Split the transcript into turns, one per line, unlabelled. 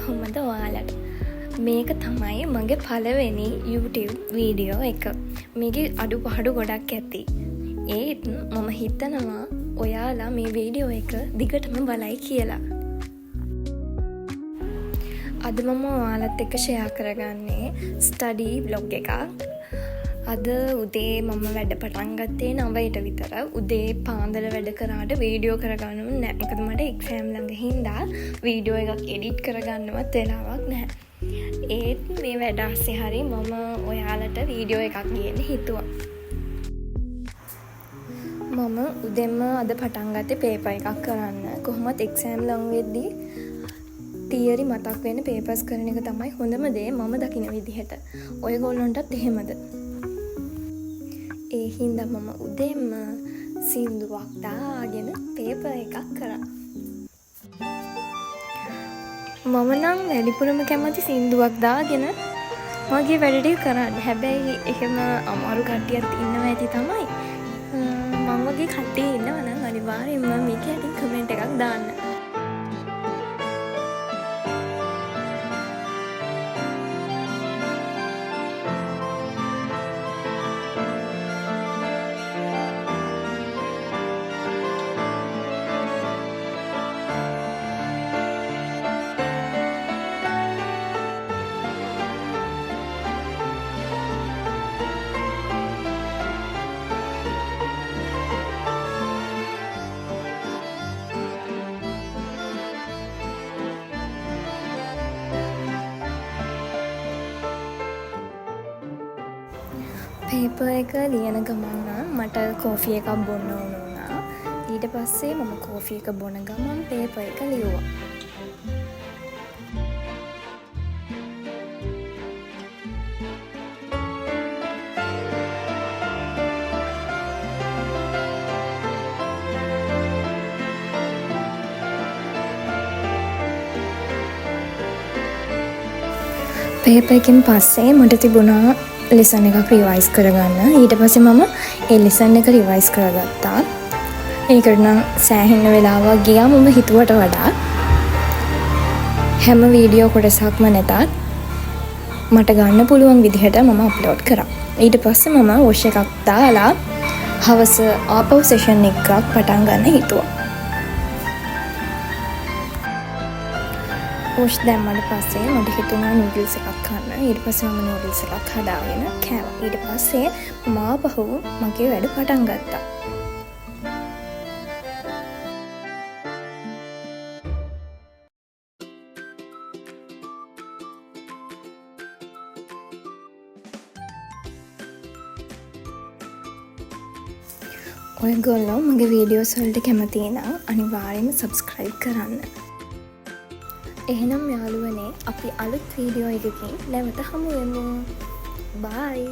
කොහොමද ඔයාලට? මේක තමයි මගේ පළවෙනි YouTube වීඩියෝ එක. මේකේ අඩුපාඩු ගොඩක් ඇති. ඒත් මම හිතනවා ඔයාලා මේ වීඩියෝ එක දිගටම බලයි කියලා. අද මම ඔයාලත් එක්ක ෂෙයා කරගන්නේ ස්ටඩි බ්ලොග් එකක්. අද උදේ මම වැඩ පටන් ගත්තේ 9ට විතර. උදේ පාන්දර වැඩ කරාට වීඩියෝ කරගන්න නෑ. මොකද මට එක්සෑම් ළඟ හින්දා වීඩියෝ එකක් එඩිට් කරගන්නවත් වෙලාවක් නැහැ. ඒත් මේ වැඩ අස්සේ හරි මම ඔයාලට වීඩියෝ එකක් ගේන්න හිතුවා. මම උදෙන්ම අද පටන් ගත්තේ පේපර් එකක් කරන්න. කොහොමත් එක්සෑම් ළඟ වෙද්දී තියරි මතක් වෙන පේපර්ස් කරන එක තමයි හොඳම දේ මම දකින විදිහට. ඔයගොල්ලන්ටත් එහෙමද? ඒ හින්දා මම උදෙන්ම සින්දුවක් දාගෙන පේපර් එකක් කරා. මම නම් වැඩිපුරම කැමති සින්දුවක් දාගෙන මගේ වැඩ ටික කරන්න. හැබැයි එහෙම අමාරු කට්ටියක් ඉන්නවා ඇති තමයි. මම වගේ කට්ටිය ඉන්නවා නම් අනිවාර්යෙන්ම මේක යටින් කමෙන්ට් එකක් දාන්න. පේපර් එක ලියන ගමන් මට කෝෆි එකක් බොන්න ඕන වුණා. ඊට පස්සේ මම කෝෆි එක බොන ගමන් පේපර් එක ලියුවා. පේපර් එකෙන් පස්සේ මට තිබුණා ලෙසන් එකක් රිවයිස් කරගන්න. ඊට පස්සේ මම ඒ ලෙසන් එක රිවයිස් කරගත්තා. ඒකට නම් සෑහෙන වෙලාවක් ගියා මම හිතුවට වඩා. හැම වීඩියෝ කොටසක්ම නැතත් මට ගන්න පුළුවන් විදිහට මම අප්ලෝඩ් කරා. ඊට පස්සේ මම වොෂ් එකක් දාලා හවස ආපහු සෙෂන් එකක් පටන් ගන්න හිතුවා. වොෂ් දැම්මට පස්සේ මට හිතුණා නූඩල්ස් එකක් කන්න. ඊට පස්සේ මම නූඩල්ස් එකක් හදාගෙන කෑවා. ඊට පස්සේ මම ආපහු මගේ වැඩ පටන් ගත්තා. ඔයගොල්ලෝ මගේ වීඩියෝස් වලට කැමති නම් අනිවාර්යයෙන්ම සබ්ස්ක්‍රයිබ් කරන්න. එහෙනම් යාළුවනේ අපි අලුත් වීඩියෝ එකකින් නැවත හමු වෙමු. බයි.